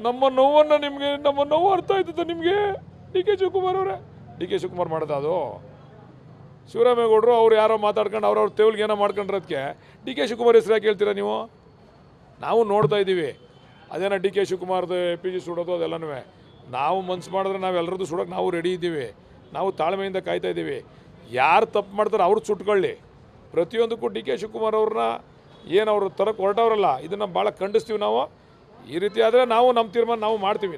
ನಮ್ಮ ನೋವನ್ನು ನಿಮಗೆ ನಮ್ಮ ನೋವು ಅರ್ಥ ಆಯ್ತದ ನಿಮಗೆ ಡಿ ಕೆ ಶಿವಕುಮಾರ್ ಅವರೇ ಡಿ ಕೆ ಶಿವಕುಮಾರ್ ಮಾಡೋದು ಅದು ಶಿವರಾಮೇಗೌಡರು ಅವ್ರು ಯಾರೋ ಮಾತಾಡ್ಕೊಂಡು ಅವ್ರವ್ರ ತೇವಲ್ಗೆ ಏನೋ ಮಾಡ್ಕೊಂಡಿರೋದಕ್ಕೆ ಡಿ ಕೆ ಶಿವಕುಮಾರ್ ಹೆಸರು ಯಾಕೆ ಹೇಳ್ತೀರಾ ನೀವು? ನಾವು ನೋಡ್ತಾ ಇದ್ದೀವಿ ಅದೇನೋ ಡಿ ಕೆ ಶಿವಕುಮಾರ್ದು PG ಸುಡೋದು ಅದೆಲ್ಲನೂ ನಾವು ಮನ್ಸು ಮಾಡಿದ್ರೆ ನಾವೆಲ್ಲರದ್ದು ಸುಡೋಕೆ ನಾವು ರೆಡಿ ಇದ್ದೀವಿ. ನಾವು ತಾಳ್ಮೆಯಿಂದ ಕಾಯ್ತಾ ಇದ್ದೀವಿ. ಯಾರು ತಪ್ಪು ಮಾಡ್ತಾರೆ ಅವ್ರು ಸುಟ್ಕೊಳ್ಳಿ. ಪ್ರತಿಯೊಂದಕ್ಕೂ ಡಿ ಕೆ ಶಿವಕುಮಾರ್ ಅವ್ರನ್ನ ಏನು ಅವರು ತರಕ್ಕೆ ಹೊರಟವ್ರಲ್ಲ ಇದನ್ನು ಭಾಳ ಖಂಡಿಸ್ತೀವಿ ನಾವು. ಈ ರೀತಿ ಆದರೆ ನಾವು ನಮ್ಮ ತೀರ್ಮಾನ ನಾವು ಮಾಡ್ತೀವಿ.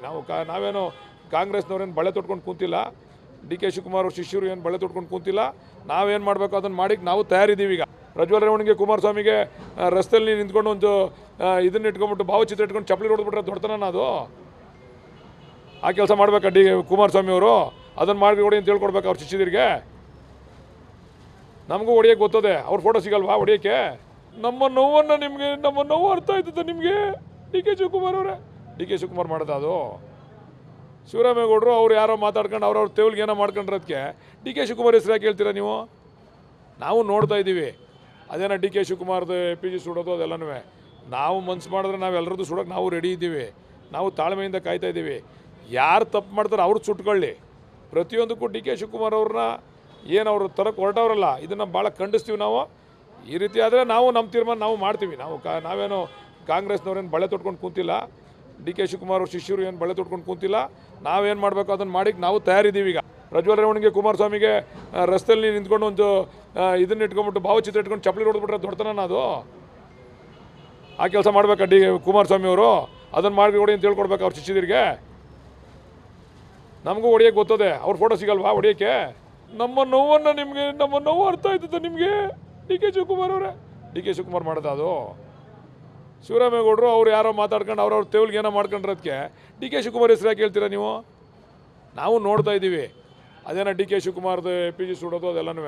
ನಾವೇನು ಕಾಂಗ್ರೆಸ್ನವ್ರೇನು ಬಳೆ ತೊಟ್ಕೊಂಡು ಕೂತಿಲ್ಲ, ಡಿ ಕೆ ಶಿವಕುಮಾರ್ ಅವ್ರ ಶಿಷ್ಯರು ಏನು ಬಳೆ ತೊಟ್ಕೊಂಡು ಕೂತಿಲ್ಲ. ನಾವೇನು ಮಾಡಬೇಕು ಅದನ್ನು ಮಾಡಿ ನಾವು ತಯಾರಿದ್ದೀವಿ. ಈಗ ಪ್ರಜ್ವಲ್ ರೇವಣ್ಣಿಗೆ ಕುಮಾರಸ್ವಾಮಿಗೆ ರಸ್ತೆಯಲ್ಲಿ ನಿಂತ್ಕೊಂಡು ಒಂದು ಇದನ್ನ ಇಟ್ಕೊಂಡ್ಬಿಟ್ಟು ಭಾವಚಿತ್ರ ಇಟ್ಕೊಂಡು ಚಪ್ಪಲಿ ಹೊಡೆದ್ಬಿಟ್ರೆ ದೊಡ್ಡತನ ಅದು. ಆ ಕೆಲಸ ಮಾಡಬೇಕಾ ಕುಮಾರಸ್ವಾಮಿ ಅವರು? ಅದನ್ನು ಮಾಡಿ ಹೊಡಿ ಅಂತ ಹೇಳ್ಕೊಡ್ಬೇಕು ಅವ್ರ ಶಿಷ್ಯರಿಗೆ. ನಮಗೂ ಹೊಡಿಯೋಕ್ಕೆ ಗೊತ್ತದೆ, ಅವ್ರ ಫೋಟೋ ಸಿಗಲ್ವಾ ಹೊಡಿಯೋಕ್ಕೆ? ನಮ್ಮ ನೋವನ್ನು ನಿಮಗೆ ನಮ್ಮ ನೋವು ಅರ್ಥ ಆಯ್ತದ ನಿಮಗೆ ಡಿ ಕೆ ಶಿವಕುಮಾರ್ ಅವರೇ ಡಿ ಕೆ ಶಿವಕುಮಾರ್ ಮಾಡೋದು ಅದು ಶಿವರಾಮೇಗೌಡರು ಅವ್ರು ಯಾರೋ ಮಾತಾಡ್ಕೊಂಡು ಅವ್ರವ್ರ ತೇವಲ್ಗೆ ಏನೋ ಮಾಡ್ಕೊಂಡಿರೋದಕ್ಕೆ ಡಿ ಕೆ ಶಿವಕುಮಾರ್ ಹೆಸರು ಯಾಕೆ ಹೇಳ್ತೀರಾ ನೀವು? ನಾವು ನೋಡ್ತಾ ಇದ್ದೀವಿ ಅದೇನೋ ಡಿ ಕೆ ಶಿವಕುಮಾರ್ದು PG ಸುಡೋದು ಅದೆಲ್ಲನೂ ನಾವು ಮನ್ಸು ಮಾಡಿದ್ರೆ ನಾವೆಲ್ಲರದ್ದು ಸುಡೋಕೆ ನಾವು ರೆಡಿ ಇದ್ದೀವಿ. ನಾವು ತಾಳ್ಮೆಯಿಂದ ಕಾಯ್ತಾ ಇದ್ದೀವಿ. ಯಾರು ತಪ್ಪು ಮಾಡ್ತಾರೆ ಅವ್ರು ಸುಟ್ಕೊಳ್ಳಿ. ಪ್ರತಿಯೊಂದಕ್ಕೂ ಡಿ ಕೆ ಶಿವಕುಮಾರ್ ಅವ್ರನ್ನ ಏನು ಅವರು ತರಕ್ಕೆ ಹೊರಟವ್ರಲ್ಲ ಇದನ್ನು ಭಾಳ ಖಂಡಿಸ್ತೀವಿ ನಾವು. ಈ ರೀತಿ ಆದರೆ ನಾವು ನಮ್ಮ ತೀರ್ಮಾನ ನಾವು ಮಾಡ್ತೀವಿ. ನಾವೇನು ಕಾಂಗ್ರೆಸ್ನವ್ರೇನು ಬಳೆ ತೊಟ್ಕೊಂಡು ಕೂತಿಲ್ಲ, ಡಿ ಕೆ ಶಿವಕುಮಾರ್ ಅವ್ರ ಶಿಷ್ಯರು ಏನು ಬಳೆ ತೊಟ್ಕೊಂಡು ಕೂತಿಲ್ಲ. ನಾವೇನು ಮಾಡಬೇಕು ಅದನ್ನು ಮಾಡಿ ನಾವು ತಯಾರಿದ್ದೀವಿ. ಈಗ ಪ್ರಜ್ವಲ್ ರೇವಣ್ಣಿಗೆ ಕುಮಾರಸ್ವಾಮಿಗೆ ರಸ್ತೆಯಲ್ಲಿ ನಿಂತ್ಕೊಂಡು ಒಂದು ಇದನ್ನ ಇಟ್ಕೊಂಡ್ಬಿಟ್ಟು ಭಾವಚಿತ್ರ ಇಟ್ಕೊಂಡು ಚಪ್ಪಲಿ ಹೊಡೆದ್ಬಿಟ್ರೆ ದೊಡ್ಡತನ ಅದು. ಆ ಕೆಲಸ ಮಾಡಬೇಕಾ ಕುಮಾರಸ್ವಾಮಿ ಅವರು? ಅದನ್ನು ಮಾಡಿ ಹೊಡಿ ಅಂತ ಹೇಳ್ಕೊಡ್ಬೇಕು ಅವ್ರ ಶಿಷ್ಯರಿಗೆ. ನಮಗೂ ಹೊಡಿಯೋಕ್ಕೆ ಗೊತ್ತದೆ, ಅವ್ರ ಫೋಟೋ ಸಿಗಲ್ವಾ ಹೊಡಿಯೋಕ್ಕೆ? ನಮ್ಮ ನೋವನ್ನು ನಿಮಗೆ ನಮ್ಮ ನೋವು ಅರ್ಥ ಆಯ್ತದ ನಿಮಗೆ ಡಿ ಕೆ ಶಿವಕುಮಾರ್ ಅವರೇ ಡಿ ಕೆ ಶಿವಕುಮಾರ್ ಮಾಡೋದು ಅದು ಶಿವರಾಮೇಗೌಡರು ಅವ್ರು ಯಾರೋ ಮಾತಾಡ್ಕೊಂಡು ಅವ್ರವ್ರ ತೇವಲ್ಗೆ ಏನೋ ಮಾಡ್ಕೊಂಡಿರೋದಕ್ಕೆ ಡಿ ಕೆ ಶಿವಕುಮಾರ್ ಹೆಸರು ಯಾಕೆ ಹೇಳ್ತೀರಾ ನೀವು? ನಾವು ನೋಡ್ತಾ ಇದ್ದೀವಿ ಅದೇನೋ ಡಿ ಕೆ ಶಿವಕುಮಾರ್ದು PG ಸುಡೋದು ಅದೆಲ್ಲನೂ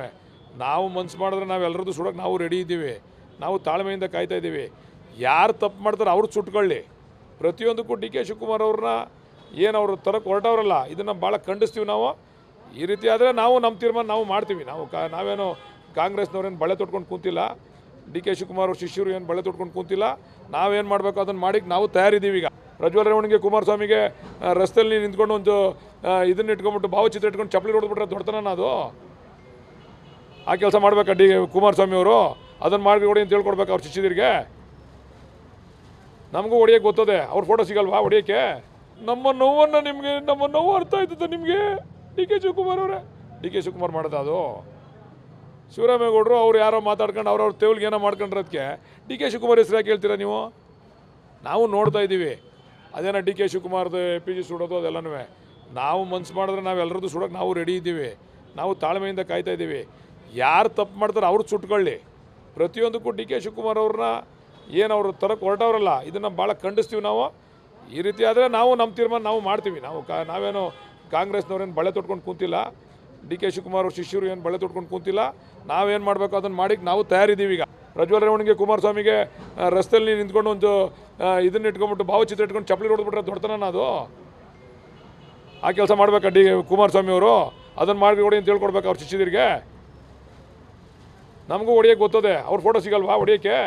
ನಾವು ಮನ್ಸು ಮಾಡಿದ್ರೆ ನಾವೆಲ್ಲರದ್ದು ಸುಡೋಕೆ ನಾವು ರೆಡಿ ಇದ್ದೀವಿ. ನಾವು ತಾಳ್ಮೆಯಿಂದ ಕಾಯ್ತಾ ಇದ್ದೀವಿ. ಯಾರು ತಪ್ಪು ಮಾಡ್ತಾರೆ ಅವ್ರು ಸುಟ್ಕೊಳ್ಳಿ. ಪ್ರತಿಯೊಂದಕ್ಕೂ ಡಿ ಕೆ ಶಿವಕುಮಾರ್ ಅವ್ರನ್ನ ಏನು ಅವರು ತರಕ್ಕೆ ಹೊರಟವ್ರಲ್ಲ ಇದನ್ನು ಭಾಳ ಖಂಡಿಸ್ತೀವಿ ನಾವು. ಈ ರೀತಿ ಆದರೆ ನಾವು ನಮ್ಮ ತೀರ್ಮಾನ ನಾವು ಮಾಡ್ತೀವಿ. ನಾವೇನು ಕಾಂಗ್ರೆಸ್ನವ್ರೇನು ಬಳೆ ತೊಟ್ಕೊಂಡು ಕೂತಿಲ್ಲ, ಡಿ ಕೆ ಶಿವಕುಮಾರ್ ಅವ್ರ ಶಿಷ್ಯರು ಏನು ಬಳೆ ತೊಟ್ಕೊಂಡು ಕೂತಿಲ್ಲ. ನಾವೇನು ಮಾಡಬೇಕು ಅದನ್ನು ಮಾಡಿ ನಾವು ತಯಾರಿದ್ದೀವಿ. ಈಗ ಪ್ರಜ್ವಲ್ ರೇವಣ್ಣಿಗೆ ಕುಮಾರಸ್ವಾಮಿಗೆ ರಸ್ತೆಯಲ್ಲಿ ನಿಂತ್ಕೊಂಡು ಒಂದು ಇದನ್ನ ಇಟ್ಕೊಂಡ್ಬಿಟ್ಟು ಭಾವಚಿತ್ರ ಇಟ್ಕೊಂಡು ಚಪ್ಪಲಿ ಹೊಡೆದ್ಬಿಟ್ರೆ ದೊಡ್ಡತನ ಅದು. ಆ ಕೆಲಸ ಮಾಡಬೇಕಾ ಕುಮಾರಸ್ವಾಮಿ ಅವರು? ಅದನ್ನು ಮಾಡಿ ಹೊಡಿ ಅಂತ ಹೇಳ್ಕೊಡ್ಬೇಕು ಅವ್ರ ಶಿಷ್ಯರಿಗೆ. ನಮಗೂ ಹೊಡಿಯೋಕ್ಕೆ ಗೊತ್ತದೆ, ಅವ್ರ ಫೋಟೋ ಸಿಗಲ್ವಾ ಹೊಡಿಯೋಕ್ಕೆ? ನಮ್ಮ ನೋವನ್ನು ನಿಮಗೆ ನಮ್ಮ ನೋವು ಅರ್ಥ ಆಯ್ತದ ನಿಮಗೆ ಡಿ ಕೆ ಶಿವಕುಮಾರ್ ಅವರೇ ಡಿ ಕೆ ಶಿವಕುಮಾರ್ ಮಾಡೋದು ಅದು ಶಿವರಾಮೇಗೌಡರು ಅವ್ರು ಯಾರೋ ಮಾತಾಡ್ಕೊಂಡು ಅವ್ರವ್ರ ತೇವಲ್ಗೆ ಏನೋ ಮಾಡ್ಕೊಂಡಿರೋದಕ್ಕೆ ಡಿ ಕೆ ಶಿವಕುಮಾರ್ ಹೆಸರು ಯಾಕೆ ಹೇಳ್ತೀರಾ ನೀವು? ನಾವು ನೋಡ್ತಾ ಇದ್ದೀವಿ ಅದೇನೋ ಡಿ ಕೆ ಶಿವಕುಮಾರ್ದು PG ಸುಡೋದು ಅದೆಲ್ಲನೂ ನಾವು ಮನ್ಸು ಮಾಡಿದ್ರೆ ನಾವೆಲ್ಲರದ್ದು ಸುಡೋಕೆ ನಾವು ರೆಡಿ ಇದ್ದೀವಿ. ನಾವು ತಾಳ್ಮೆಯಿಂದ ಕಾಯ್ತಾ ಇದ್ದೀವಿ. ಪ್ರತಿಯೊಂದಕ್ಕೂ ಡಿ ಕೆ ಶಿವಕುಮಾರ್ ಅವ್ರನ್ನ ಏನು ಅವರು ತರಕ್ಕೆ ಹೊರಟವ್ರಲ್ಲ ಇದನ್ನು ಭಾಳ ಖಂಡಿಸ್ತೀವಿ ನಾವು. ನಮ್ಮ ನೋವನ್ನು ನಿಮಗೆ ನಮ್ಮ ನೋವು ಅರ್ಥ ಆಯ್ತದ ನಿಮಗೆ ಡಿ ಕೆ ಶಿವಕುಮಾರ್ ಅವರೇ ಡಿ ಕೆ ಶಿವಕುಮಾರ್ ಮಾಡೋದು ಅದು ಶಿವರಾಮೇಗೌಡರು ಅವ್ರು ಯಾರೋ ಮಾತಾಡ್ಕೊಂಡು ಅವ್ರವ್ರ ತೇವಲ್ಗೆ ಏನೋ ಮಾಡ್ಕೊಂಡಿರೋದಕ್ಕೆ ಡಿ ಕೆ ಶಿವಕುಮಾರ್ ಹೆಸರು ಯಾಕೆ ಹೇಳ್ತೀರಾ ನೀವು? ನಾವು ನೋಡ್ತಾ ಇದ್ದೀವಿ ಅದೇನೋ ಡಿ ಕೆ ಶಿವಕುಮಾರ್ದು PG ಸುಡೋದು ಅದೆಲ್ಲನೂ ನಾವು ಮನ್ಸು ಮಾಡಿದ್ರೆ ನಾವೆಲ್ಲರದ್ದು ಸುಡೋಕೆ ನಾವು ರೆಡಿ ಇದ್ದೀವಿ. ನಾವು ತಾಳ್ಮೆಯಿಂದ ಕಾಯ್ತಾ ಇದ್ದೀವಿ. ಯಾರು ತಪ್ಪು ಮಾಡ್ತಾರೆ ಅವ್ರು ಸುಟ್ಕೊಳ್ಳಿ. ಪ್ರತಿಯೊಂದಕ್ಕೂ ಡಿ ಕೆ ಶಿವಕುಮಾರ್ ಅವ್ರನ್ನ ಏನು ಅವರು ತರಕ್ಕೆ ಹೊರಟವ್ರಲ್ಲ ಇದನ್ನು ಭಾಳ ಖಂಡಿಸ್ತೀವಿ ನಾವು. ಈ ರೀತಿ ಆದರೆ ನಾವು ನಮ್ಮ ತೀರ್ಮಾನ ನಾವು ಮಾಡ್ತೀವಿ. ನಾವೇನು ಕಾಂಗ್ರೆಸ್ನವ್ರೇನು ಬಳೆ ತೊಟ್ಕೊಂಡು ಕೂತಿಲ್ಲ, ಡಿ ಕೆ ಶಿವಕುಮಾರ್ ಅವ್ರ ಶಿಷ್ಯರು ಏನು ಬಳೆ ತೊಟ್ಕೊಂಡು ಕೂತಿಲ್ಲ. ನಾವೇನು ಮಾಡಬೇಕು ಅದನ್ನು ಮಾಡಿ ನಾವು ತಯಾರಿದ್ದೀವಿ. ಈಗ ಪ್ರಜ್ವಲ್ ರೇವಣ್ಣಿಗೆ ಕುಮಾರಸ್ವಾಮಿಗೆ ರಸ್ತೆಯಲ್ಲಿ ನಿಂತ್ಕೊಂಡು ಒಂದು ಇದನ್ನ ಇಟ್ಕೊಂಡ್ಬಿಟ್ಟು ಭಾವಚಿತ್ರ ಇಟ್ಕೊಂಡು ಚಪ್ಪಲಿ ಹೊಡೆದ್ಬಿಟ್ರೆ ದೊಡ್ಡತನ ಅದು. ಆ ಕೆಲಸ ಮಾಡಬೇಕಾ ಕುಮಾರಸ್ವಾಮಿ ಅವರು? ಅದನ್ನು ಮಾಡಿ ಹೊಡಿ ಅಂತ ಹೇಳ್ಕೊಡ್ಬೇಕು ಅವ್ರ ಶಿಷ್ಯರಿಗೆ. ನಮಗೂ ಹೊಡಿಯೋಕ್ಕೆ ಗೊತ್ತದೆ, ಅವ್ರ ಫೋಟೋ ಸಿಗಲ್ವಾ ಹೊಡಿಯೋಕ್ಕೆ?